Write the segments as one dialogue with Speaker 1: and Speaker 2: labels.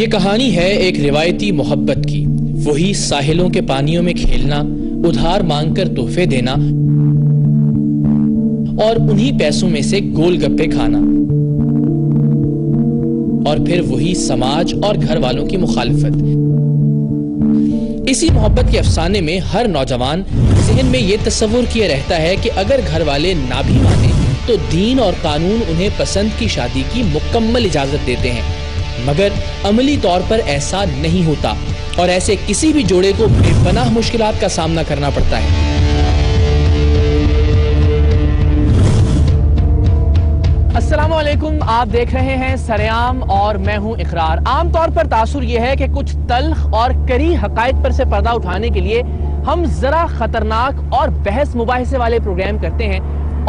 Speaker 1: یہ کہانی ہے ایک روایتی محبت کی، وہی ساحلوں کے پانیوں میں کھیلنا، ادھار مانگ کر تحفے دینا اور انہی پیسوں میں سے گول گپے کھانا، اور پھر وہی سماج اور گھر والوں کی مخالفت۔ اسی محبت کے افسانے میں ہر نوجوان ذہن میں یہ تصور کیے رہتا ہے کہ اگر گھر والے نہ بھی مانیں تو دین اور قانون انہیں پسند کی شادی کی مکمل اجازت دیتے ہیں، مگر عملی طور پر ایسا نہیں ہوتا اور ایسے کسی بھی جوڑے کو بے پناہ مشکلات کا سامنا کرنا پڑتا ہے۔ السلام علیکم، آپ دیکھ رہے ہیں سرعام اور میں ہوں اقرار۔ عام طور پر تاثر یہ ہے کہ کچھ تلخ اور کری حقائق پر سے پردہ اٹھانے کے لیے ہم ذرا خطرناک اور بحث مباحثے والے پروگرام کرتے ہیں،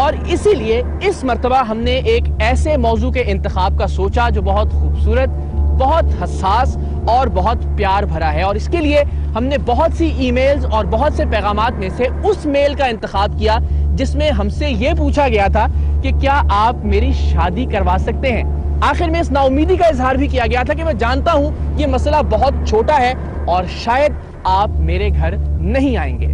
Speaker 1: اور اسی لیے اس مرتبہ ہم نے ایک ایسے موضوع کے انتخاب کا سوچا جو بہت خوبصورت، بہت حساس اور بہت پیار بھرا ہے، اور اس کے لیے ہم نے بہت سی ای میلز اور بہت سے پیغامات میں سے اس میل کا انتخاب کیا جس میں ہم سے یہ پوچھا گیا تھا کہ کیا آپ میری شادی کروا سکتے ہیں۔ آخر میں اس نا امیدی کا اظہار بھی کیا گیا تھا کہ میں جانتا ہوں یہ مسئلہ بہت چھوٹا ہے اور شاید آپ میرے گھر نہیں آئیں گے۔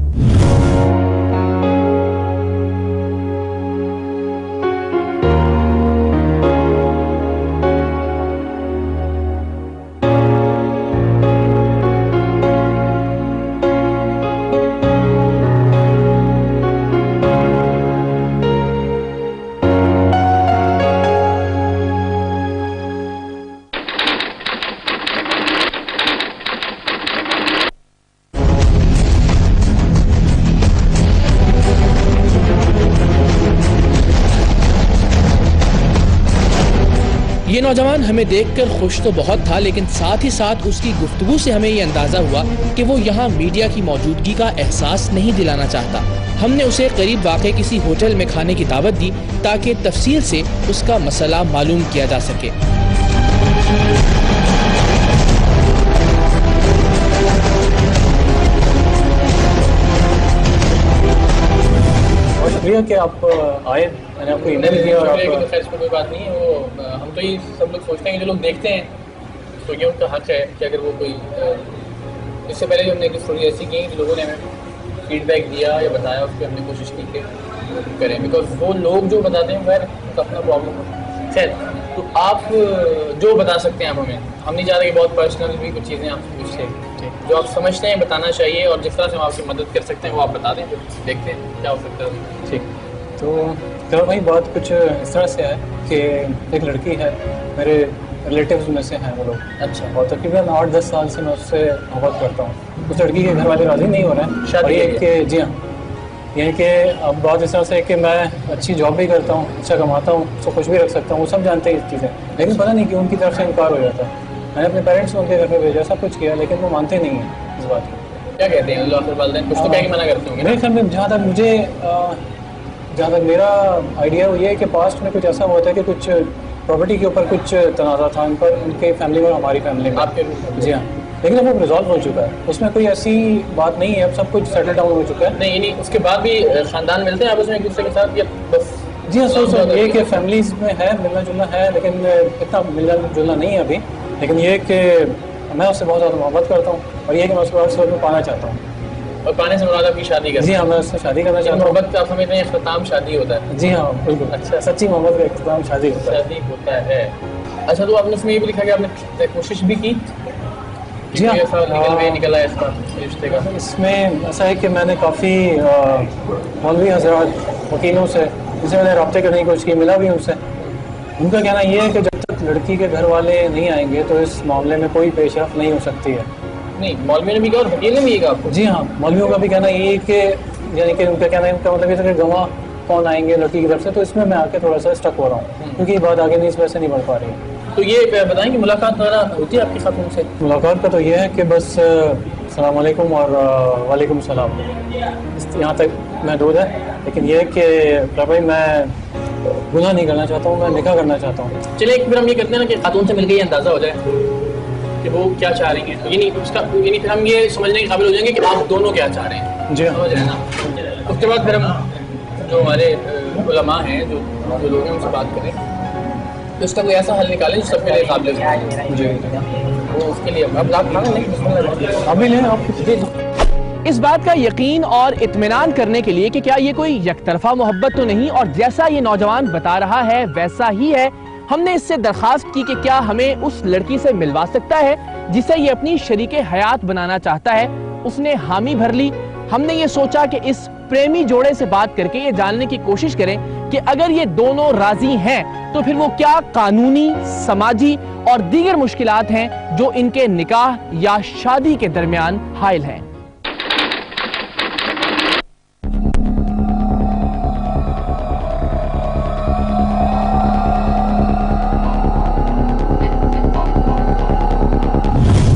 Speaker 1: یہ نوجوان ہمیں دیکھ کر خوش تو بہت تھا، لیکن ساتھ ہی ساتھ اس کی گفتگو سے ہمیں یہ اندازہ ہوا کہ وہ یہاں میڈیا کی موجودگی کا احساس نہیں دلانا چاہتا۔ ہم نے اسے قریب واقع کسی ہوٹل میں کھانے کی دعوت دی تاکہ تفصیل سے اس کا مسئلہ معلوم کیا جا سکے۔
Speaker 2: شکریہ کہ آپ آئے، میں نے آپ کو ای میل کیا اور آپ
Speaker 3: خیر کوئی بات نہیں ہے، وہ ہم تو یہ سب لوگ سوچتے ہیں کہ جو لوگ دیکھتے ہیں تو یہ ان کا حق ہے کہ اگر وہ کوئی اس سے پہلے ہم نے ایک اسٹوری ایسی کی کہ لوگوں نے ہمیں فیڈ بیک دیا یا بتایا، اس پہ ہم نے کوشش کی کہ کریں، بیکاز وہ لوگ جو بتاتے ہیں خیر ان کا اپنا پرابلم ہے۔ خیر تو آپ جو بتا سکتے ہیں آپ ہم نہیں چاہتے کہ بہت پرسنل بھی کچھ چیزیں آپ سے پوچھتے ہیں، جو آپ سمجھتے ہیں بتانا چاہیے، اور جس طرح سے ہم آپ کی مدد کر سکتے ہیں وہ آپ بتا دیں، دیکھتے ہیں کیا ہو سکتا ہے۔
Speaker 2: ٹھیک، تو بھائی بات کچھ اس طرح سے ہے کہ ایک لڑکی ہے، میرے ریلیٹیوز میں سے ہیں وہ لوگ،
Speaker 3: اچھا،
Speaker 2: اور تقریباً 8-10 سال سے میں اس سے محبت کرتا ہوں۔ اس لڑکی کے گھر والے راضی نہیں ہو رہے ہیں
Speaker 3: شادی
Speaker 2: یہ کہ جی ہاں، یہ کہ اب بات اس طرح سے ہے کہ میں اچھی جاب بھی کرتا ہوں، اچھا کماتا ہوں، اس کو خوش بھی رکھ سکتا ہوں، وہ سب جانتے ہیں اس چیزیں، لیکن پتہ نہیں کہ ان کی طرف سے انکار ہو جاتا ہے۔ میں نے اپنے پیرنٹس کو ان کے گھر پہ بھیجا، سب کچھ کیا، لیکن وہ مانتے نہیں ہیں اس بات کو۔
Speaker 3: کیا کہتے ہیں اللہ کے والدین؟ کچھ تو کیا کہ منع کرتے ہوں گے؟
Speaker 2: میرے خیال میں جہاں تک میرا آئیڈیا وہ یہ ہے کہ پاسٹ میں کچھ ایسا ہوا تھا کہ کچھ پراپرٹی کے اوپر کچھ تنازع تھا ان پر، ان کے فیملی میں، ہماری فیملی میں،
Speaker 3: آپ کے؟
Speaker 2: جی ہاں، لیکن اب وہ ریزالو ہو چکا ہے، اس میں کوئی ایسی بات نہیں ہے، اب سب کچھ سیٹل ڈاؤن ہو چکا ہے۔
Speaker 3: نہیں، یعنی اس کے بعد بھی خاندان ملتے ہیں آپس میں ایک دوسرے کے ساتھ، یا بس؟
Speaker 2: جی ہاں، سر یہ کہ فیملیز میں ہے ملنا جلنا ہے، لیکن اتنا ملنا جلنا نہیں ہے ابھی، لیکن یہ کہ میں اس سے بہت زیادہ محبت کرتا ہوں، اور یہ کہ میں اس کو ہر صورت میں پانا چاہتا ہوں۔
Speaker 3: اور پانے سے مراد آپ کی شادی کرنا؟
Speaker 2: جی ہاں، میں اس سے شادی کرنا چاہتا ہوں۔
Speaker 3: محبت کا آپ سمجھتے ہیں اختتام شادی ہوتا ہے؟
Speaker 2: جی ہاں بالکل،
Speaker 3: اچھا،
Speaker 2: سچی محبت کا اختتام شادی ہوتا ہے۔
Speaker 3: شادی ہوتا ہے۔ اچھا، تو آپ نے اس میں یہ بھی لکھا کہ آپ نے کوشش بھی کی؟
Speaker 2: جی ہاں،
Speaker 3: نکل آیا اس کا رشتے کا؟
Speaker 2: اس میں ایسا ہے کہ میں نے کافی مولوی حضرات، وکیلوں سے جن سے میں نے رابطے کرنے کی کوشش کی، ملا بھی ان سے۔ ان کا کہنا یہ ہے کہ جب تک لڑکی کے گھر والے نہیں آئیں گے تو اس معاملے میں کوئی پیش رفت نہیں ہو سکتی ہے۔
Speaker 3: نہیں، مولوی نے بھی کہا اور وکیل نے بھی یہ کہا آپ کو؟
Speaker 2: جی ہاں، مولویوں کا بھی کہنا یہ کہ یعنی کہ ان کا کہنا ہے، ان کا مطلب یہ تھا کہ گواہ کون آئیں گے لڑکی کی طرف سے، تو اس میں آ کے تھوڑا سا اسٹک ہو رہا ہوں، کیونکہ یہ بات آگے نہیں اس وجہ سے نہیں بڑھ پا رہی ہے۔
Speaker 3: تو یہ بتائیں کہ ملاقات وغیرہ ہوتی ہے آپ کی خاتون سے؟
Speaker 2: ملاقات کا تو یہ ہے کہ بس السلام علیکم اور وعلیکم السلام، یہاں تک محدود ہے، لیکن یہ ہے کہ بھائی میں گناہ نہیں کرنا چاہتا ہوں، میں نکاح کرنا چاہتا ہوں۔
Speaker 3: چلے ایک پھر ہم یہ کرتے ہیں نا کہ خاتون سے مل کے یہ اندازہ ہو جائے کہ وہ کیا چاہ رہی ہیں، یعنی پھر ہم یہ سمجھنے کے قابل ہو جائیں گے کہ آپ دونوں کیا چاہ رہے ہیں۔
Speaker 2: جی ہاں،
Speaker 3: سمجھ رہے ہیں نا؟ اس کے بعد پھر ہم جو ہمارے علماء ہیں، جو لوگ ہیں، ان سے بات کریں تو اس کا کوئی ایسا حل نکالیں جو سب کے لیے قابل
Speaker 2: جی
Speaker 3: وہ اس کے لیے اب آپ کھانا نہیں
Speaker 2: ابھی لیں آپ.
Speaker 1: اس بات کا یقین اور اطمینان کرنے کے لیے کہ کیا یہ کوئی یک طرفہ محبت تو نہیں اور جیسا یہ نوجوان بتا رہا ہے ویسا ہی ہے، ہم نے اس سے درخواست کی کہ کیا ہمیں اس لڑکی سے ملوا سکتا ہے جسے یہ اپنی شریک حیات بنانا چاہتا ہے. اس نے حامی بھر لی. ہم نے یہ سوچا کہ اس پریمی جوڑے سے بات کر کے یہ جاننے کی کوشش کریں کہ اگر یہ دونوں راضی ہیں تو پھر وہ کیا قانونی، سماجی اور دیگر مشکلات ہیں جو ان کے نکاح یا شادی کے درمیان حائل ہیں.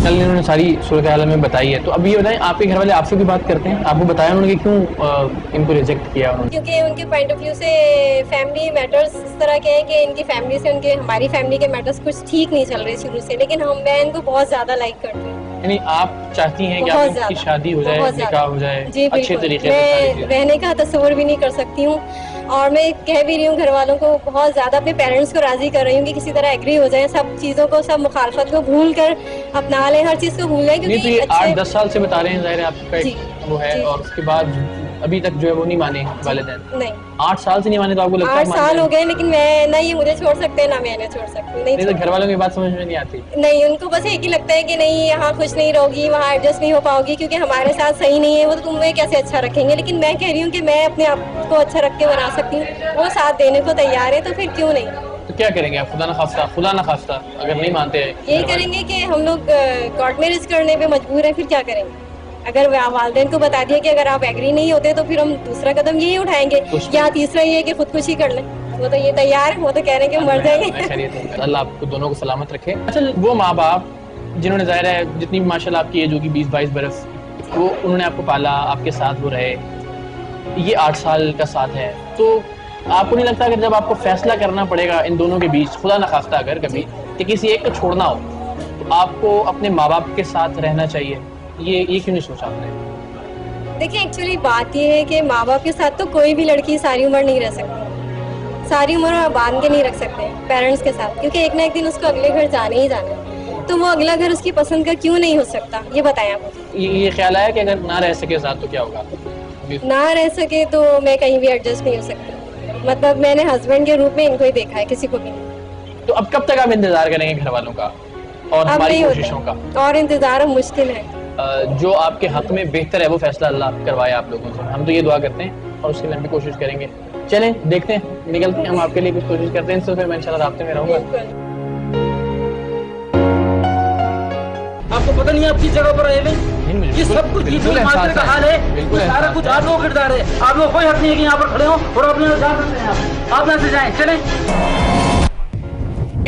Speaker 1: کل انہوں نے ساری صورتحال میں بتائی ہے، تو اب یہ بتائیں آپ کے گھر والے آپ سے بھی بات کرتے ہیں؟ آپ کو بتایا انہوں نے کہ کیوں ان کو ریجیکٹ کیا انہوں نے؟
Speaker 4: کیونکہ ان کے پوائنٹ آف ویو سے فیملی میٹرز اس طرح کے ہیں کہ ان کی فیملی سے ہماری فیملی کے میٹرز کچھ ٹھیک نہیں چل رہے شروع سے، لیکن میں ان کو بہت زیادہ لائک کرتی ہوں.
Speaker 1: یعنی آپ چاہتی ہیں کہ آپ کی شادی ہو جائے، نکاح ہو جائے اچھے طریقے سے؟
Speaker 4: میں رہنے کا تصور بھی نہیں کر سکتی ہوں، اور میں کہہ بھی رہی ہوں گھر والوں کو بہت زیادہ اپنے پیرنٹس کو راضی کر رہی ہوں کہ کسی طرح ایگری ہو جائیں، سب چیزوں کو، سب مخالفت کو بھول کر اپنا لیں، ہر چیز کو بھول لیں.
Speaker 1: نہیں تو یہ 8-10 سال سے بتا رہے ہیں، ظاہر ہے آپ کا ایک وہ ہے، اور اس کے بعد ابھی تک جو ہے وہ نہیں مانے والدین؟
Speaker 4: نہیں
Speaker 1: 8 سال سے نہیں مانے، تو آپ کو لگتا ہے
Speaker 4: 8 سال ہو گئے، لیکن میں نہ یہ مجھے چھوڑ سکتے ہیں نہ میں انہیں چھوڑ سکتی.
Speaker 1: نہیں تو گھر والوں کی بات سمجھ میں نہیں آتی؟
Speaker 4: نہیں، ان کو بس ایک ہی لگتا ہے کہ نہیں یہاں خوش نہیں رہو گی، وہاں ایڈجسٹ نہیں ہو پاؤ گی کیونکہ ہمارے ساتھ صحیح نہیں ہے، وہ تو تمہیں کیسے اچھا رکھیں گے. لیکن میں کہہ رہی ہوں کہ میں اپنے آپ کو اچھا رکھ کے بنا سکتی ہوں، وہ ساتھ دینے کو تیار ہے، تو پھر کیوں نہیں.
Speaker 1: تو کیا کریں گے آپ؟ خدا نہ خواستہ اگر نہیں مانتے
Speaker 4: یہی کریں گے کہ ہم لوگ کورٹ میرج کرنے پہ مجبور ہیں. پھر کیا کریں گے؟ اگر والدین کو بتا دیا کہ اگر آپ ایگری نہیں ہوتے تو پھر ہم دوسرا قدم یہی اٹھائیں گے، یا تیسرا یہ ہے کہ خودکشی کر لیں. وہ تو یہ تیار ہے، وہ تو کہہ رہے ہیں کہ مر جائیں گے.
Speaker 1: اللہ آپ کو دونوں کو سلامت رکھے. اچھا، وہ ماں باپ جنہوں نے ظاہر ہے جتنی بھی ماشاء اللہ آپ کی ایج ہوگی 20-22 برس، وہ انہوں نے آپ کو پالا، آپ کے ساتھ وہ رہے، یہ 8 سال کا ساتھ ہے، تو آپ کو نہیں لگتا کہ جب آپ کو فیصلہ کرنا پڑے گا ان دونوں کے بیچ، خدا نہ خواستہ اگر کبھی کہ کسی ایک کو چھوڑنا ہو، تو آپ کو اپنے ماں باپ کے ساتھ رہنا چاہیے؟ یہ کیوں نہیں سوچا آپ نے؟
Speaker 4: دیکھیں ایکچولی بات یہ ہے کہ ماں باپ کے ساتھ تو کوئی بھی لڑکی ساری عمر نہیں رہ سکتی، ساری عمر باندھ کے نہیں رکھ سکتے پیرنٹس کے ساتھ، کیونکہ ایک نہ ایک دن اس کو اگلے گھر جانے ہی جانا ہے. تو وہ اگلا گھر اس کی پسند کا کیوں نہیں ہو سکتا؟ یہ بتائیں آپ.
Speaker 1: یہ خیال آیا کہ اگر نہ رہ سکے ساتھ تو کیا ہوگا؟
Speaker 4: نہ رہ سکے تو میں کہیں بھی ایڈجسٹ نہیں ہو سکتی، مطلب میں نے ہسبینڈ کے روپ میں ان کو ہی دیکھا ہے، کسی کو بھی نہیں.
Speaker 1: تو اب کب تک آپ انتظار کریں گے گھر والوں کا اور ہماری کوششوں کا؟
Speaker 4: اور انتظار اب مشکل ہے.
Speaker 1: جو آپ کے حق میں بہتر ہے وہ فیصلہ اللہ کروائے آپ لوگوں سے، ہم تو یہ دعا کرتے ہیں اور اس کے لیے ہم بھی کوشش کریں گے. چلیں دیکھتے ہیں، نکلتے ہیں، ہم آپ کے لیے کچھ کوشش کرتے ہیں، اس سے پھر میں انشاءاللہ رابطے میں رہوں گا.
Speaker 5: آپ کو پتہ نہیں آپ کس جگہ پر رہے ہیں؟ یہ سب کچھ معاشرے کا حال ہے، سارا کچھ آپ لوگوں کا کردار ہے. آپ لوگ کوئی حق نہیں ہے کہ یہاں پر کھڑے ہوں اور اپنے جا سکتے ہیں. آپ یہاں سے جائیں، چلیں.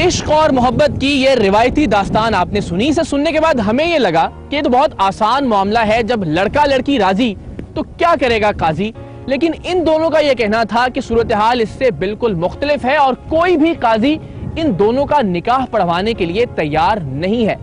Speaker 1: عشق اور محبت کی یہ روایتی داستان آپ نے سنی. سے سننے کے بعد ہمیں یہ لگا کہ یہ تو بہت آسان معاملہ ہے، جب لڑکا لڑکی راضی تو کیا کرے گا قاضی. لیکن ان دونوں کا یہ کہنا تھا کہ صورتحال اس سے بالکل مختلف ہے اور کوئی بھی قاضی ان دونوں کا نکاح پڑھوانے کے لیے تیار نہیں ہے.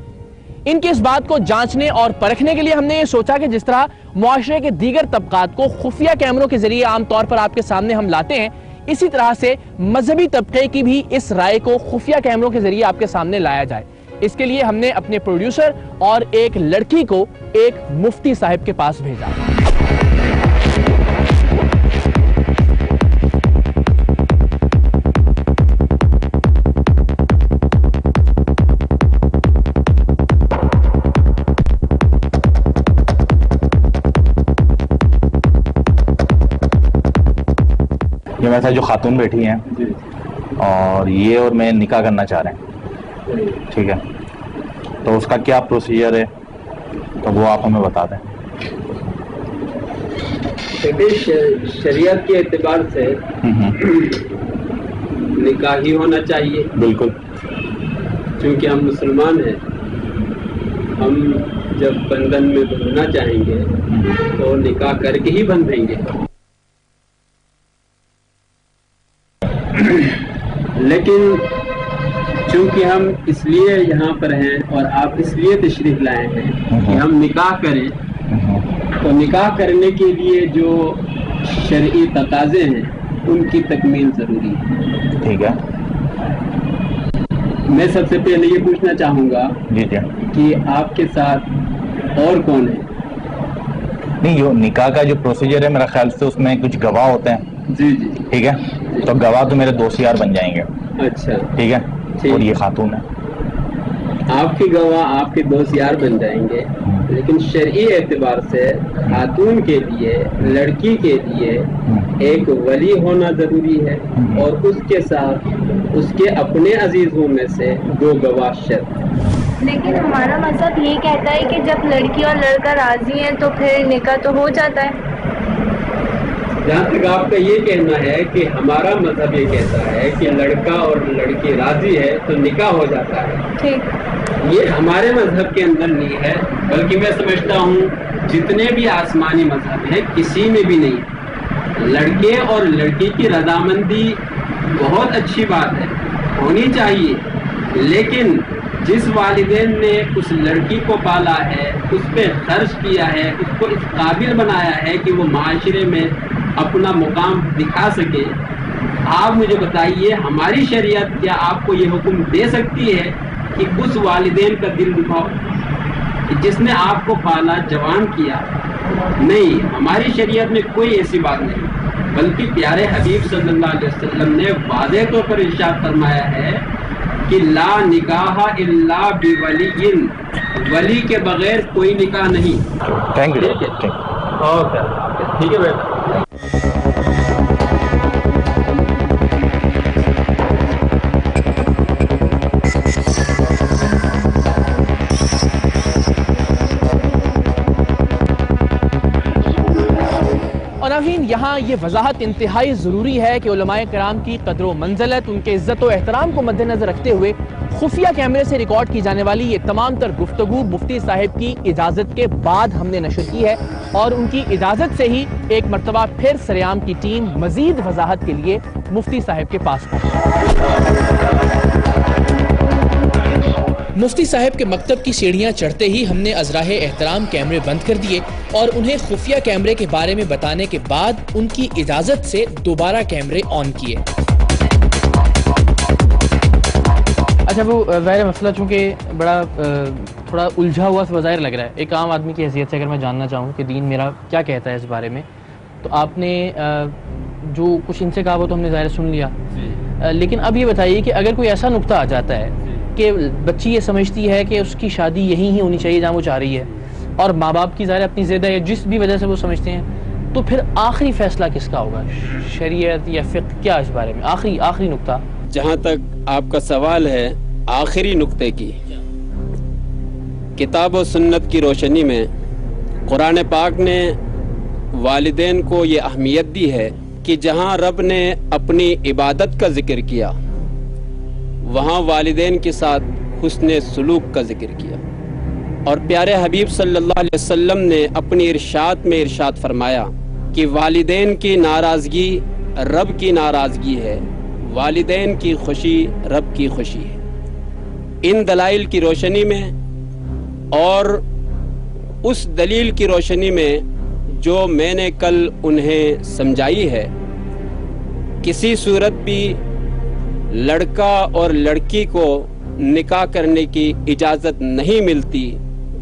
Speaker 1: ان کی اس بات کو جانچنے اور پرکھنے کے لیے ہم نے یہ سوچا کہ جس طرح معاشرے کے دیگر طبقات کو خفیہ کیمروں کے ذریعے عام طور پر آپ کے سامنے ہم لاتے ہیں، اسی طرح سے مذہبی طبقے کی بھی اس رائے کو خفیہ کیمروں کے ذریعے آپ کے سامنے لایا جائے. اس کے لیے ہم نے اپنے پروڈیوسر اور ایک لڑکی کو ایک مفتی صاحب کے پاس بھیجا.
Speaker 6: یہ میرے ساتھ جو خاتون بیٹھی ہیں اور یہ اور میں نکاح کرنا چاہ رہے ہیں، ٹھیک ہے، تو اس کا کیا پروسیجر ہے تو وہ آپ ہمیں بتا دیں.
Speaker 7: شریعت کے اعتبار سے نکاح ہی ہونا چاہیے.
Speaker 6: بالکل،
Speaker 7: چونکہ ہم مسلمان ہیں، ہم جب بندھن میں بندھنا چاہیں گے تو نکاح کر کے ہی بندھیں گے. لیکن چونکہ ہم اس لیے یہاں پر ہیں اور آپ اس لیے تشریف لائے ہیں کہ ہم نکاح کریں، تو نکاح کرنے کے لیے جو شرعی تقاضے ہیں ان کی تکمیل ضروری ہے.
Speaker 6: ٹھیک ہے.
Speaker 7: میں سب سے پہلے یہ پوچھنا چاہوں گا
Speaker 6: جی جی
Speaker 7: کہ آپ کے ساتھ اور کون ہے؟
Speaker 6: نہیں، جو نکاح کا جو پروسیجر ہے میرا خیال سے اس میں کچھ گواہ ہوتے ہیں.
Speaker 7: جی جی
Speaker 6: ٹھیک ہے، تو گواہ تو میرے دوست یار بن جائیں گے.
Speaker 7: اچھا
Speaker 6: ٹھیک ہے، اور یہ خاتون ہے.
Speaker 7: آپ کے گواہ آپ کے دوست یار بن جائیں گے، لیکن شرعی اعتبار سے خاتون کے لیے، لڑکی کے لیے ایک ولی ہونا ضروری ہے، اور اس کے ساتھ اس کے اپنے عزیزوں میں سے 2 گواہ شرط.
Speaker 8: لیکن ہمارا مذہب یہ کہتا ہے کہ جب لڑکی اور لڑکا راضی ہیں تو پھر نکاح تو ہو جاتا ہے.
Speaker 7: جہاں تک آپ کا یہ کہنا ہے کہ ہمارا مذہب یہ کہتا ہے کہ لڑکا اور لڑکی راضی ہے تو نکاح ہو جاتا ہے،
Speaker 8: ٹھیک،
Speaker 7: یہ ہمارے مذہب کے اندر نہیں ہے، بلکہ میں سمجھتا ہوں جتنے بھی آسمانی مذہب ہیں کسی میں بھی نہیں ہے. لڑکے اور لڑکی کی رضامندی بہت اچھی بات ہے، ہونی چاہیے، لیکن جس والدین نے اس لڑکی کو پالا ہے، اس پہ خرچ کیا ہے، اس کو اس قابل بنایا ہے کہ وہ معاشرے میں اپنا مقام دکھا سکے، آپ مجھے بتائیے ہماری شریعت کیا آپ کو یہ حکم دے سکتی ہے کہ اس والدین کا دل دکھاؤ کہ جس نے آپ کو پالا، جوان کیا؟ نہیں، ہماری شریعت میں کوئی ایسی بات نہیں، بلکہ پیارے حبیب صلی اللہ علیہ وسلم نے واضح طور پر ارشاد فرمایا ہے کہ لا نکاح الا بولی، ولی کے بغیر کوئی نکاح نہیں.
Speaker 6: Thank you.
Speaker 7: ٹھیک ہے بیٹا.
Speaker 1: اور ناظرین، یہاں یہ وضاحت انتہائی ضروری ہے کہ علماء کرام کی قدر و منزلت، ان کے عزت و احترام کو مد نظر رکھتے ہوئے خفیہ کیمرے سے ریکارڈ کی جانے والی یہ تمام تر گفتگو مفتی صاحب کی اجازت کے بعد ہم نے نشر کی ہے، اور ان کی اجازت سے ہی ایک مرتبہ پھر سریام کی ٹیم مزید وضاحت کے لیے مفتی صاحب کے پاس پہنچی. مفتی صاحب کے مکتب کی سیڑھیاں چڑھتے ہی ہم نے ازراہ احترام کیمرے بند کر دیے اور انہیں خفیہ کیمرے کے بارے میں بتانے کے بعد ان کی اجازت سے دوبارہ کیمرے آن کیے. اچھا، وہ ظاہر مسئلہ چونکہ بڑا تھوڑا الجھا ہوا سا ظاہر لگ رہا ہے، ایک عام آدمی کی حیثیت سے اگر میں جاننا چاہوں کہ دین میرا کیا کہتا ہے اس بارے میں، تو آپ نے جو کچھ ان سے کہا وہ تو ہم نے ظاہر سن لیا، لیکن اب یہ بتائیے کہ اگر کوئی ایسا نقطہ آ جاتا ہے کہ بچی یہ سمجھتی ہے کہ اس کی شادی یہیں ہی ہونی چاہیے جہاں وہ چاہ رہی ہے، اور ماں باپ کی ظاہر اپنی ضد ہے یا جس بھی وجہ سے وہ سمجھتے ہیں، تو پھر آخری فیصلہ کس کا ہوگا، شریعت یا فقہ؟ کیا اس بارے میں آخری نقطہ؟
Speaker 7: جہاں تک آپ کا سوال ہے آخری نقطے کی، کتاب و سنت کی روشنی میں قرآن پاک نے والدین کو یہ اہمیت دی ہے کہ جہاں رب نے اپنی عبادت کا ذکر کیا وہاں والدین کے ساتھ حسن سلوک کا ذکر کیا، اور پیارے حبیب صلی اللہ علیہ وسلم نے اپنی ارشاد میں ارشاد فرمایا کہ والدین کی ناراضگی رب کی ناراضگی ہے، والدین کی خوشی رب کی خوشی ہے. ان دلائل کی روشنی میں اور اس دلیل کی روشنی میں جو میں نے کل انہیں سمجھائی ہے، کسی صورت بھی لڑکا اور لڑکی کو نکاح کرنے کی اجازت نہیں ملتی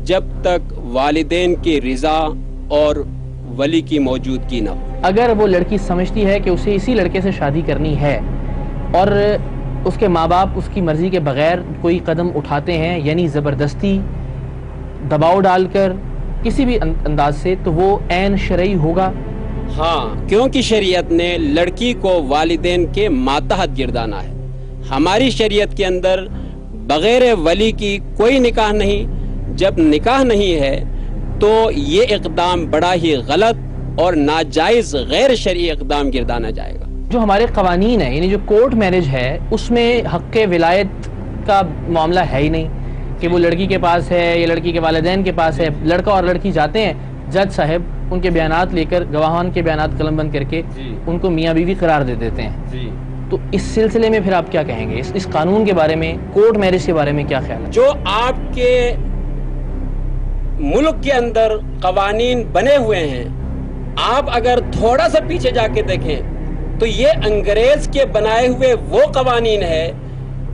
Speaker 7: جب تک والدین کی رضا اور ولی کی موجودگی نہ ہو.
Speaker 1: اگر وہ لڑکی سمجھتی ہے کہ اسے اسی لڑکے سے شادی کرنی ہے اور اس کے ماں باپ اس کی مرضی کے بغیر کوئی قدم اٹھاتے ہیں، یعنی زبردستی دباؤ ڈال کر کسی بھی انداز سے، تو وہ عین شرعی ہوگا؟
Speaker 7: ہاں، کیونکہ شریعت نے لڑکی کو والدین کے ماتحت گردانا ہے. ہماری شریعت کے اندر بغیر ولی کی کوئی نکاح نہیں. جب نکاح نہیں ہے تو یہ اقدام بڑا ہی غلط اور ناجائز غیر شرعی اقدام گردانا جائے گا.
Speaker 1: جو ہمارے قوانین ہیں، یعنی جو کورٹ میرج ہے، اس میں حق ولایت کا معاملہ ہے ہی نہیں کہ وہ لڑکی کے پاس ہے یا لڑکی کے والدین کے پاس ہے. لڑکا اور لڑکی جاتے ہیں، جج صاحب ان کے بیانات لے کر، گواہان کے بیانات قلم بند کر کے ان کو میاں بیوی قرار دے دیتے ہیں. تو اس سلسلے میں پھر آپ کیا کہیں گے؟ اس قانون کے بارے میں، کورٹ میرج کے بارے میں کیا خیال ہے؟
Speaker 7: جو آپ کے ملک کے اندر قوانین بنے ہوئے ہیں، آپ اگر تھوڑا سا پیچھے جا کے دیکھیں تو یہ انگریز کے بنائے ہوئے وہ قوانین ہے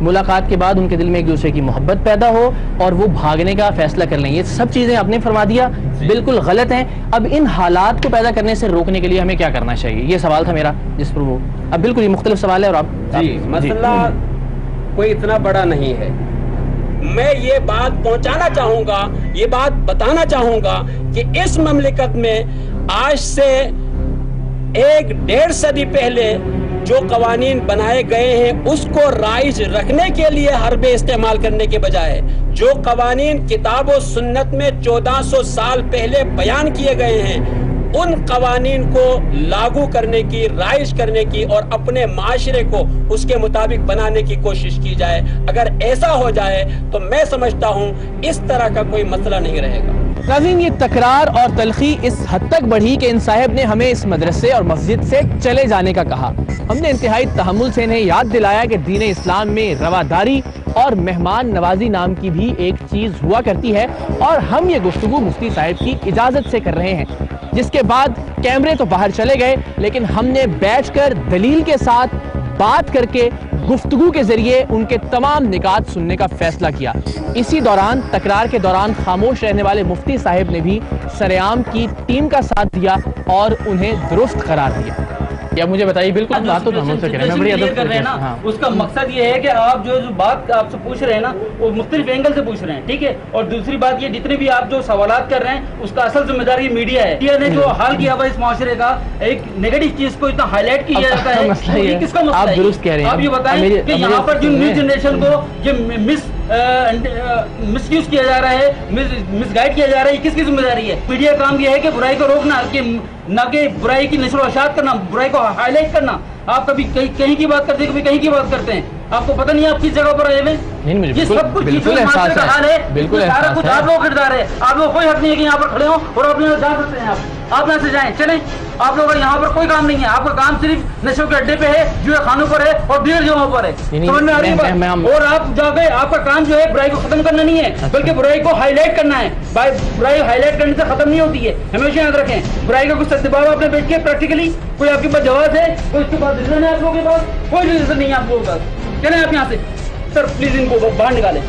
Speaker 1: ملاقات کے بعد ان کے دل میں ایک دوسرے کی محبت پیدا ہو اور وہ بھاگنے کا فیصلہ کر لیں. یہ سب چیزیں آپ نے فرما دیا بالکل غلط ہیں. اب ان حالات کو پیدا کرنے سے روکنے کے لیے ہمیں کیا کرنا چاہیے؟ یہ سوال تھا میرا جس پر وہ اب بالکل یہ مختلف سوال ہے. اور آپ
Speaker 7: مسئلہ کوئی اتنا بڑا نہیں ہے. میں یہ بات پہنچانا چاہوں گا, یہ بات بتانا چاہوں گا کہ اس مملکت میں آج سے 1-1.5 صدی پہلے جو قوانین بنائے گئے ہیں اس کو رائج رکھنے کے لیے حربے استعمال کرنے کے بجائے جو قوانین کتاب و سنت میں 1400 سال پہلے بیان کیے گئے ہیں ان قوانین کو لاگو کرنے کی, رائج کرنے کی اور اپنے معاشرے کو اس کے مطابق بنانے کی کوشش کی جائے. اگر ایسا ہو جائے تو میں سمجھتا ہوں اس طرح کا کوئی مسئلہ نہیں رہے گا.
Speaker 1: ناظرین, یہ تکرار اور تلخی اس حد تک بڑھی کہ ان صاحب نے ہمیں اس مدرسے اور مسجد سے چلے جانے کا کہا. ہم نے انتہائی تحمل سے انہیں یاد دلایا کہ دین اسلام میں رواداری اور مہمان نوازی نام کی بھی ایک چیز ہوا کرتی ہے اور ہم یہ گفتگو مفتی صاحب کی اجازت سے کر رہے ہیں. جس کے بعد کیمرے تو باہر چلے گئے لیکن ہم نے بیٹھ کر دلیل کے ساتھ بات کر کے گفتگو کے ذریعے ان کے تمام نکات سننے کا فیصلہ کیا. اسی دوران تکرار کے دوران خاموش رہنے والے مفتی صاحب نے بھی سریعام کی ٹیم کا ساتھ دیا اور انہیں درست قرار دیا. یا مجھے بتائیے بالکل بات تو ہم سے کریں, میں بڑی ادب کر رہے ہیں نا.
Speaker 5: اس کا مقصد یہ ہے کہ آپ جو بات آپ سے پوچھ رہے ہیں نا وہ مختلف اینگل سے پوچھ رہے ہیں, ٹھیک ہے. اور دوسری بات یہ جتنے بھی آپ جو سوالات کر رہے ہیں اس کا اصل ذمہ دار یہ میڈیا ہے. میڈیا نے جو حال کیا ہوا اس معاشرے کا ایک نیگیٹو چیز کو اتنا ہائی لائٹ کیا جاتا ہے, یہ کس کا مسئلہ ہے؟
Speaker 1: آپ درست کہہ رہے ہیں.
Speaker 5: آپ یہ بتائیں کہ یہاں پر جو نیو جنریشن کو یہ مس یوز کیا جا رہا ہے, مس گائیڈ کیا جا رہا ہے, یہ کس کی ذمہ داری ہے؟ میڈیا کا کام یہ ہے کہ برائی کو روکنا, نہ کہ برائی کی نشر و اشاعت کرنا, برائی کو ہائی لائٹ کرنا. آپ کبھی کہیں کی بات کرتے ہیں, کبھی کہیں کی بات کرتے ہیں. آپ کو پتہ نہیں آپ کس جگہ پر آئے ہوئے. یہ سب کچھ معاشرے کا حال ہے, سارا کچھ آپ لوگ کردار ہے. آپ لوگ کوئی حق نہیں ہے کہ یہاں پر کھڑے ہوں اور اپنے جا سکتے ہیں. آپ یہاں سے جائیں, چلیں. آپ لوگوں کا یہاں پر کوئی کام نہیں ہے. آپ کا کام صرف نشوں کے اڈے پہ ہے, جوئے خانوں پر ہے اور دیگر جگہوں پر ہے. سمجھ میں آ رہی ہے؟ اور آپ جا کے آپ کا کام جو ہے برائی کو ختم کرنا نہیں ہے بلکہ برائی کو ہائی لائٹ کرنا ہے. برائی ہائی لائٹ کرنے سے ختم نہیں ہوتی ہے, ہمیشہ یاد رکھیں. برائی کا کچھ سبب آپ نے بیچ کے پریکٹیکلی کوئی آپ کے پاس جواز ہے, کوئی اس کے پاس ریزن ہے, آپ لوگوں کے پاس کوئی ریزن نہیں ہے آپ لوگوں کے پاس. چلیں آپ یہاں سے سر, پلیز ان کو باہر نکالیں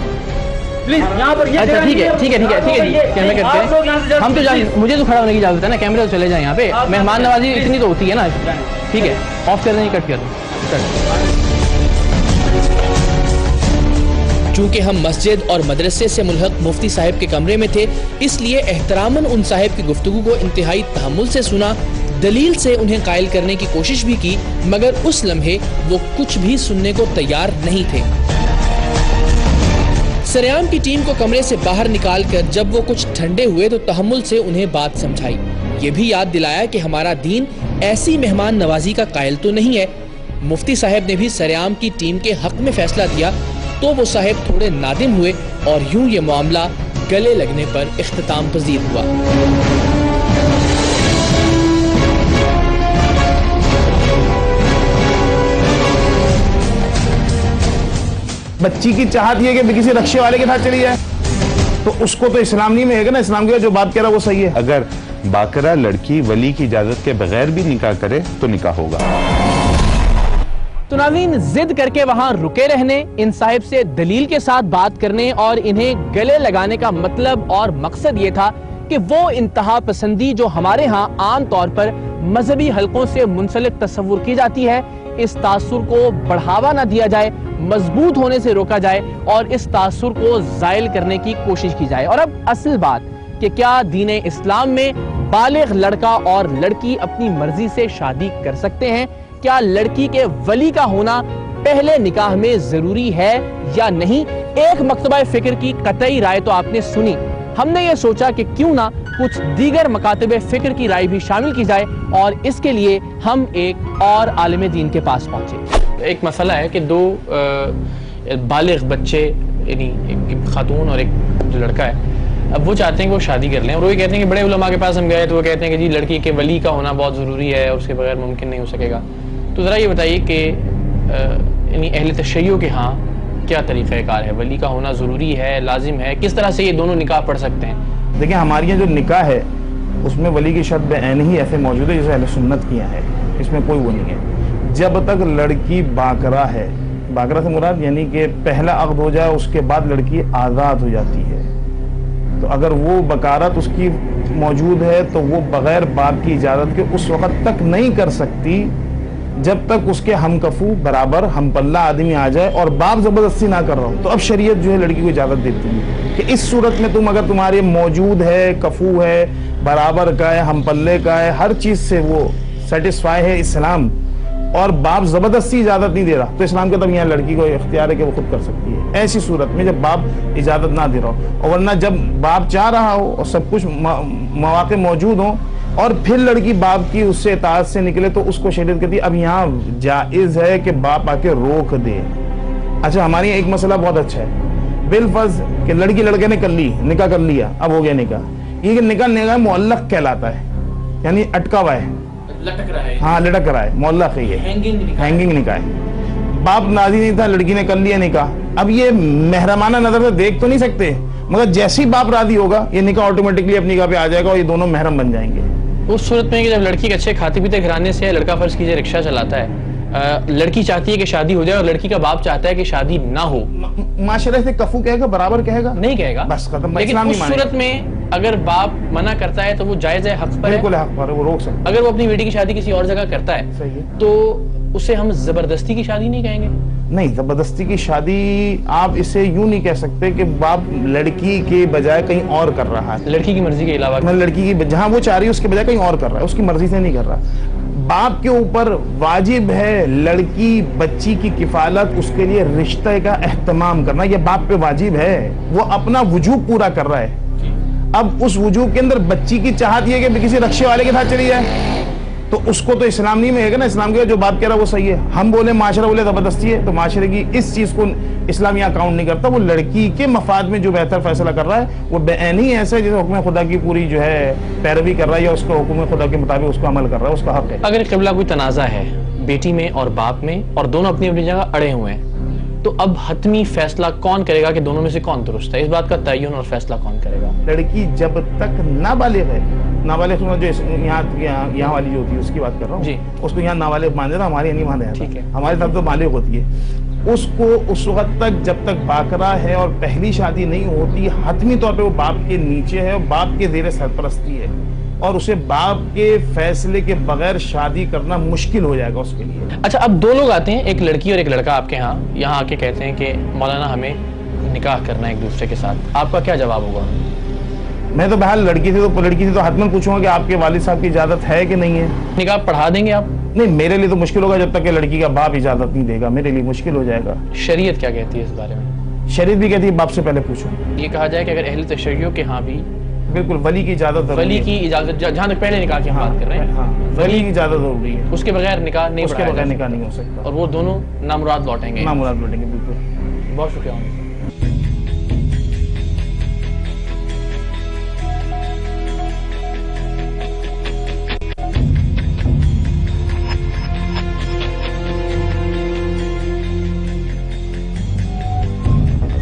Speaker 5: پلیز. یہاں پر
Speaker 1: اچھا ٹھیک ہے ٹھیک ہے ٹھیک ہے ٹھیک ہے, کیمرے کرتے ہیں ہم تو جائیں, مجھے تو کھڑا ہونے کی اجازت ہے نا, کیمرے تو چلے جائیں. یہاں پہ مہمان نوازی اتنی تو ہوتی ہے نا. ٹھیک ہے, آف کر دیں, کٹ کر دیں. چونکہ ہم مسجد اور مدرسے سے ملحق مفتی صاحب کے کمرے میں تھے اس لیے احتراماً ان صاحب کی گفتگو کو انتہائی تحمل سے سنا, دلیل سے انہیں قائل کرنے کی کوشش بھی کی, مگر اس لمحے وہ کچھ بھی سننے کو تیار نہیں تھے. سریعام کی ٹیم کو کمرے سے باہر نکال کر جب وہ کچھ ٹھنڈے ہوئے تو تحمل سے انہیں بات سمجھائی. یہ بھی یاد دلایا کہ ہمارا دین ایسی مہمان نوازی کا قائل تو نہیں ہے. مفتی صاحب نے بھی سریعام کی ٹیم کے حق میں فیصلہ دیا تو وہ صاحب تھوڑے نادم ہوئے اور یوں یہ معاملہ گلے لگنے پر اختتام پذیر ہوا.
Speaker 9: بچی کی چاہت یہ کہ کسی رکشے والے کے ساتھ چلی جائے تو اس کو تو اسلام نہیں ملے گا نا. اسلام کے جو بات کہہ رہا وہ صحیح ہے.
Speaker 10: اگر باقرہ لڑکی ولی کی اجازت کے بغیر بھی نکاح کرے تو نکاح ہوگا.
Speaker 1: تو ناظرین, ضد کر کے وہاں رکے رہنے, ان صاحب سے دلیل کے ساتھ بات کرنے اور انہیں گلے لگانے کا مطلب اور مقصد یہ تھا کہ وہ انتہا پسندی جو ہمارے ہاں عام طور پر مذہبی حلقوں سے منسلک تصور کی جاتی ہے, اس تاثر کو بڑھاوا نہ دیا جائے, مضبوط ہونے سے روکا جائے اور اس تاثر کو زائل کرنے کی کوشش کی جائے. اور اب اصل بات کہ کیا دین اسلام میں بالغ لڑکا اور لڑکی اپنی مرضی سے شادی کر سکتے ہیں؟ کیا لڑکی کے ولی کا ہونا پہلے نکاح میں ضروری ہے یا نہیں؟ ایک مکتبہ فکر کی قطعی رائے تو آپ نے سنی. ہم نے یہ سوچا کہ کیوں نہ کچھ دیگر مکاتب فکر کی رائے بھی شامل کی جائے اور اس کے لیے ہم ایک اور عالم دین کے پاس پہنچے. ایک مسئلہ ہے کہ دو بالغ بچے, یعنی ایک خاتون اور ایک جو لڑکا ہے, اب وہ چاہتے ہیں کہ وہ شادی کر لیں اور وہ یہ کہتے ہیں کہ بڑے علماء کے پاس ہم گئے تو وہ کہتے ہیں کہ جی لڑکی کے ولی کا ہونا بہت ضروری ہے اور اس کے بغیر ممکن نہیں ہو سکے گا. تو ذرا یہ بتائیے کہ یعنی اہل تشیع کے ہاں کیا طریقہ کار ہے؟ ولی کا ہونا ضروری ہے, لازم ہے؟ کس طرح سے یہ دونوں نکاح پڑھ سکتے ہیں؟
Speaker 9: دیکھیں ہمارے یہاں جو نکاح ہے اس میں ولی کی شرط بعین ہی ایسے موجود ہے جیسے اہل سنت کیا ہے, اس میں کوئی وہ نہیں ہے. جب تک لڑکی باقرہ ہے باقرہ سے مراد یعنی کہ پہلا عقد ہو جائے اس کے بعد لڑکی آزاد ہو جاتی ہے. تو اگر وہ بکارت اس کی موجود ہے تو وہ بغیر باپ کی اجازت کے اس وقت تک نہیں کر سکتی جب تک اس کے ہم کفو برابر ہم پلہ آدمی آ جائے اور باپ زبردستی نہ کر رہا ہو. تو اب شریعت جو ہے لڑکی کو اجازت دیتی ہے کہ اس صورت میں تم اگر تمہارے موجود ہے, کفو ہے, برابر کا ہے, ہم پلے کا ہے, ہر چیز سے وہ سیٹسفائی ہے اسلام, اور باپ زبردستی اجازت نہیں دے رہا, تو اسلام کے تب یہاں لڑکی کو اختیار ہے کہ وہ خود کر سکتی ہے ایسی صورت میں جب باپ اجازت نہ دے رہا ہو. اور ورنہ جب باپ چاہ رہا ہو اور سب کچھ مواقع موجود ہوں اور پھر لڑکی باپ کی اس سے اطاعت سے نکلے تو اس کو شریعت کہتی ہے اب یہاں جائز ہے کہ باپ آ کے روک دے. اچھا ہماری ایک مسئلہ بہت اچھا ہے, بالفرض کہ لڑکی لڑکے نے کر لی, نکاح کر لیا, اب ہو گیا نکاح, یہ کہ نکاح معلق کہلاتا ہے, یعنی اٹکا ہوا ہے,
Speaker 3: لٹک رہا ہے,
Speaker 9: ہاں لٹک رہا ہے, معلق ہے, یہ ہینگنگ نکاح ہے. باپ راضی نہیں تھا, لڑکی نے کر لیا نکاح, اب یہ محرمانہ نظر سے دیکھ تو نہیں سکتے, مگر جیسے ہی باپ راضی ہوگا یہ نکاح آٹومیٹکلی اپنی نکاح پہ آ جائے گا اور یہ دونوں محرم بن جائیں گے.
Speaker 1: اس صورت میں کہ جب لڑکی کے اچھے کھاتے پیتے گھرانے سے ہے, لڑکا فرض کیجئے رکشہ چلاتا ہے, لڑکی چاہتی ہے کہ شادی ہو جائے اور لڑکی کا باپ چاہتا ہے کہ شادی نہ ہو,
Speaker 9: معاشرے سے کفو کہے گا, برابر کہے گا,
Speaker 1: نہیں کہے گا,
Speaker 9: بس ختم.
Speaker 1: لیکن اس صورت میں اگر باپ منع کرتا ہے تو وہ جائز ہے, حق پر ہے,
Speaker 9: بالکل حق پر ہے, وہ روک سکتا ہے.
Speaker 1: اگر وہ اپنی بیٹی کی شادی کسی اور جگہ کرتا ہے تو اسے ہم زبردستی کی شادی نہیں کہیں گے.
Speaker 9: نہیں, زبردستی کی شادی آپ اسے یوں نہیں کہہ سکتے کہ باپ لڑکی کے بجائے کہیں اور کر رہا ہے,
Speaker 1: لڑکی کی مرضی کے علاوہ,
Speaker 9: لڑکی کی جہاں وہ چاہ رہی ہے اس کے بجائے کہیں اور کر رہا ہے, اس کی مرضی سے نہیں کر رہا. باپ کے اوپر واجب ہے لڑکی بچی کی کفالت, اس کے لیے رشتہ کا اہتمام کرنا, یہ باپ پہ واجب ہے, وہ اپنا وجوب پورا کر رہا ہے. اب اس وجوب کے اندر بچی کی چاہت یہ کہ کسی رکشے والے کے ساتھ چلی جائے تو اس کو تو اسلام نہیں ملے گا نا. اسلام کے جو بات کہہ رہا ہے وہ صحیح ہے, ہم بولے معاشرہ بولے زبردستی ہے, تو معاشرے کی اس چیز کو اسلام یہاں کاؤنٹ نہیں کرتا. وہ لڑکی کے مفاد میں جو بہتر فیصلہ کر رہا ہے وہ بعینی ایسا ہے جیسے حکم خدا کی پوری جو ہے پیروی کر رہا ہے یا اس کو حکم خدا کے مطابق اس کو عمل کر رہا ہے, اس کا حق ہے.
Speaker 1: اگر قبلہ کوئی تنازع ہے بیٹی میں اور باپ میں اور دونوں اپنی اپنی جگہ اڑے ہوئے ہیں تو اب حتمی فیصلہ کون کرے گا کہ دونوں میں سے کون درست ہے؟ اس بات کا تعین اور فیصلہ کون کرے گا؟
Speaker 9: لڑکی جب تک نابالغ ہے, نابالغ جو یہاں والی جو ہوتی ہے اس کی بات کر رہا ہوں, اس کو یہاں نابالغ مان دینا, ہمارے نہیں مان دینا, ہمارے ساتھ تو بالغ ہوتی ہے. اس کو اس وقت تک جب تک باقرہ ہے اور پہلی شادی نہیں ہوتی حتمی طور پہ وہ باپ کے نیچے ہے اور باپ کے زیر سرپرستی ہے, اور اسے باپ کے فیصلے کے بغیر شادی کرنا مشکل ہو جائے گا اس کے لیے.
Speaker 1: اچھا اب دو لوگ آتے ہیں, ایک لڑکی اور ایک لڑکا آپ کے یہاں آ کے کہتے ہیں کہ مولانا ہمیں نکاح کرنا ہے ایک دوسرے کے ساتھ, آپ کا کیا جواب ہوگا؟
Speaker 9: میں تو بہرحال لڑکی سے تو حتماً پوچھوں گا کہ آپ کے والد صاحب کی اجازت ہے کہ نہیں ہے.
Speaker 1: نکاح پڑھا دیں گے آپ؟
Speaker 9: نہیں, میرے لیے تو مشکل ہوگا جب تک کہ لڑکی کا باپ اجازت نہیں دے گا, میرے لیے مشکل ہو جائے گا.
Speaker 1: شریعت کیا کہتی ہے اس بارے میں؟
Speaker 9: شریعت بھی کہتی ہے باپ سے پہلے پوچھو.
Speaker 1: یہ کہا جائے کہ اگر اہل تشریع کے ہاں بھی
Speaker 9: بالکل ولی کی اجازت,
Speaker 1: ولی کی اجازت, جہاں تک پہلے نکاح کی بات کر رہے ہیں,
Speaker 9: ولی کی اجازت ضروری ہے,
Speaker 1: اس کے بغیر نکاح نہیں,
Speaker 9: اس کے بغیر نکاح نہیں ہو سکتا,
Speaker 1: اور وہ دونوں نامراد لوٹیں گے.
Speaker 9: نامراد لوٹیں گے, بالکل.
Speaker 1: بہت شکریہ.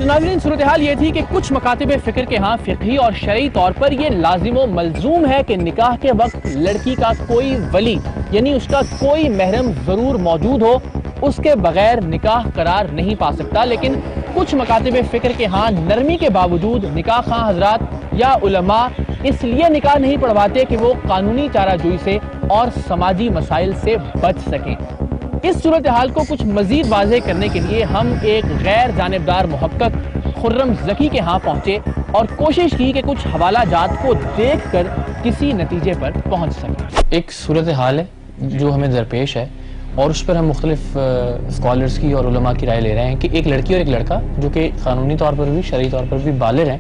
Speaker 1: ناظرین, صورتحال یہ تھی کہ کچھ مکاتب فکر کے ہاں فقہی اور شرعی طور پر یہ لازم و ملزوم ہے کہ نکاح کے وقت لڑکی کا کوئی ولی یعنی اس کا کوئی محرم ضرور موجود ہو, اس کے بغیر نکاح قرار نہیں پا سکتا. لیکن کچھ مکاتب فکر کے ہاں نرمی کے باوجود نکاح خواہ حضرات یا علماء اس لیے نکاح نہیں پڑھواتے کہ وہ قانونی چارہ جوئی سے اور سماجی مسائل سے بچ سکیں. اس صورتحال کو کچھ مزید واضح کرنے کے لیے ہم ایک غیر جانبدار محقق خرم ذکی کے ہاں پہنچے اور کوشش کی کہ کچھ حوالہ جات کو دیکھ کر کسی نتیجے پر پہنچ سکیں. ایک صورتحال ہے جو ہمیں درپیش ہے اور اس پر ہم مختلف اسکالرز کی اور علماء کی رائے لے رہے ہیں کہ ایک لڑکی اور ایک لڑکا جو کہ قانونی طور پر بھی شرعی طور پر بھی بالغ ہیں,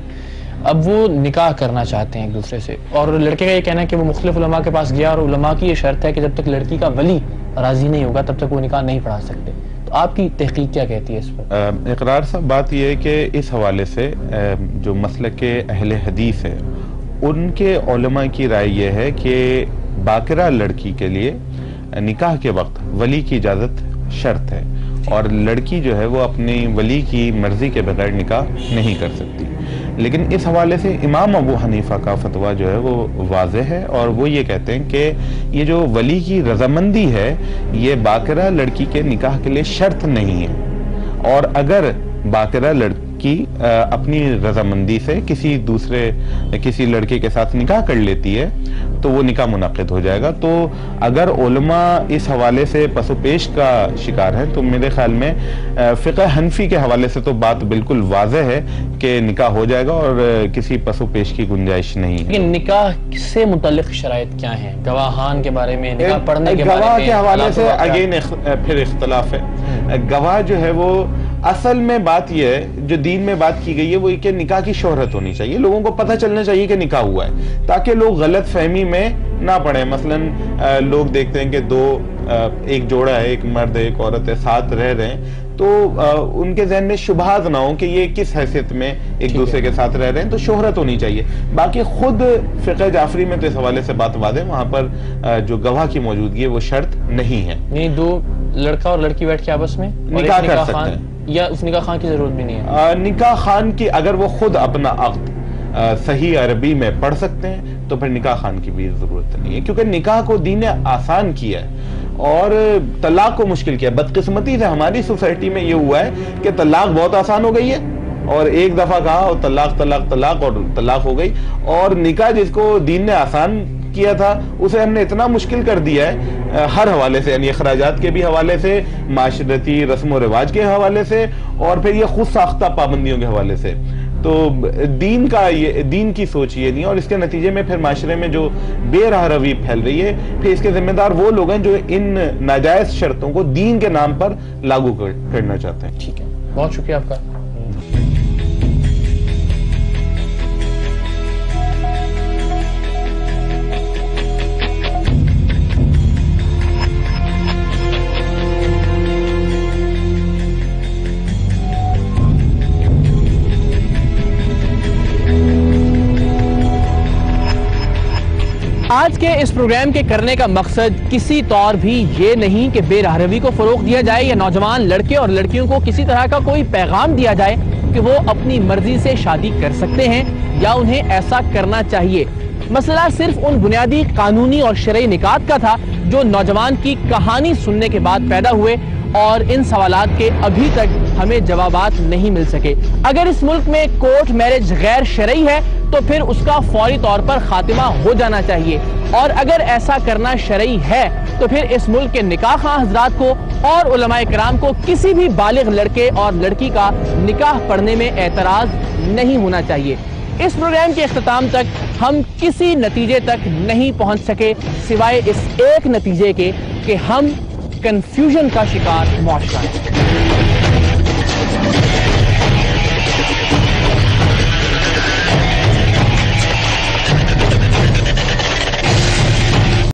Speaker 1: اب وہ نکاح کرنا چاہتے ہیں ایک دوسرے سے, اور لڑکے کا یہ کہنا ہے کہ وہ مختلف علماء کے پاس گیا اور علماء کی یہ شرط ہے کہ جب تک لڑکی کا ولی راضی نہیں ہوگا تب تک وہ نکاح نہیں پڑھا سکتے. تو آپ کی تحقیق کیا کہتی ہے اس پر؟
Speaker 10: اقرار صاحب, بات یہ ہے کہ اس حوالے سے جو مسلک اہل حدیث ہے ان کے علماء کی رائے یہ ہے کہ باقرہ لڑکی کے لیے نکاح کے وقت ولی کی اجازت شرط ہے, اور لڑکی جو ہے وہ اپنی ولی کی مرضی کے بغیر نکاح نہیں کر سکتی. لیکن اس حوالے سے امام ابو حنیفہ کا فتویٰ جو ہے وہ واضح ہے, اور وہ یہ کہتے ہیں کہ یہ جو ولی کی رضامندی ہے یہ باقرہ لڑکی کے نکاح کے لیے شرط نہیں ہے. اور اگر باقرہ لڑکی اپنی رضامندی سے کسی لڑکے کے ساتھ نکاح کر لیتی ہے تو وہ نکاح منعقد ہو جائے گا. تو اگر علماء اس حوالے سے پس و پیش کا شکار ہیں تو میرے خیال میں فقہ حنفی کے حوالے سے تو بات بالکل واضح ہے کہ نکاح ہو جائے گا اور کسی پس و پیش کی گنجائش نہیں ہے.
Speaker 1: لیکن نکاح سے متعلق شرائط کیا ہیں؟ گواہان کے بارے میں، نکاح پڑھنے کے بارے میں،
Speaker 10: گواہ کے حوالے سے اگین پھر اختلاف ہے. گواہ جو ہے وہ اصل میں بات یہ ہے جو دین میں بات کی گئی ہے وہ کہ نکاح کی شہرت ہونی چاہیے، لوگوں کو پتہ چلنا چاہیے کہ نکاح ہوا ہے تاکہ لوگ غلط فہمی میں نہ پڑیں. مثلا لوگ دیکھتے ہیں کہ ایک جوڑا ہے، ایک مرد ایک عورت ہے، ساتھ رہ رہے ہیں تو ان کے ذہن میں شبہات نہ ہوں کہ یہ کس حیثیت میں ایک دوسرے کے ساتھ رہ رہے ہیں. تو شہرت ہونی چاہیے. باقی خود فقہ جعفری میں تو اس حوالے سے بات واضح، وہاں پر جو گواہ کی موجودگی ہے وہ شرط نہیں ہے.
Speaker 1: نہیں، دو لڑکا اور لڑکی بیٹھ کے آپس میں
Speaker 10: نکاح کر سکتے ہیں،
Speaker 1: یا اس نکاح خان کی ضرورت بھی نہیں ہے؟
Speaker 10: نکاح خان کی اگر وہ خود اپنا عقد صحیح عربی میں پڑھ سکتے ہیں تو پھر نکاح خان کی بھی ضرورت نہیں ہے، کیونکہ نکاح کو دین نے آسان کیا ہے اور طلاق کو مشکل کیا. بدقسمتی سے ہماری سوسائٹی میں یہ ہوا ہے کہ طلاق بہت آسان ہو گئی ہے اور ایک دفعہ کہا اور طلاق طلاق طلاق اور طلاق ہو گئی، اور نکاح جس کو دین نے آسان کیا تھا اسے ہم نے اتنا مشکل کر دیا ہے ہر حوالے سے، یعنی اخراجات کے بھی حوالے سے، معاشرتی رسم و رواج کے حوالے سے، اور پھر یہ خود ساختہ پابندیوں کے حوالے سے. تو دین کی سوچ یہ نہیں، اور اس کے نتیجے میں پھر معاشرے میں جو بے راہ روی پھیل رہی ہے پھر اس کے ذمہ دار وہ لوگ ہیں جو ان ناجائز شرطوں کو دین کے نام پر لاگو کرنا چاہتے ہیں.
Speaker 1: ٹھیک ہے، بہت شکریہ آپ کا. آج کے اس پروگرام کے کرنے کا مقصد کسی طور بھی یہ نہیں کہ بے راہ روی کو فروغ دیا جائے یا نوجوان لڑکے اور لڑکیوں کو کسی طرح کا کوئی پیغام دیا جائے کہ وہ اپنی مرضی سے شادی کر سکتے ہیں یا انہیں ایسا کرنا چاہیے. مسئلہ صرف ان بنیادی قانونی اور شرعی نکات کا تھا جو نوجوان کی کہانی سننے کے بعد پیدا ہوئے، اور ان سوالات کے ابھی تک ہمیں جوابات نہیں مل سکے. اگر اس ملک میں کورٹ میرج غیر شرعی ہے تو پھر اس کا فوری طور پر خاتمہ ہو جانا چاہیے، اور اگر ایسا کرنا شرعی ہے تو پھر اس ملک کے نکاح خواہ حضرات کو اور علماء کرام کو کسی بھی بالغ لڑکے اور لڑکی کا نکاح پڑھنے میں اعتراض نہیں ہونا چاہیے. اس پروگرام کے اختتام تک ہم کسی نتیجے تک نہیں پہنچ سکے سوائے اس ایک نتیجے کے کہ ہم کنفیوژن کا شکار معاشرہ ہے.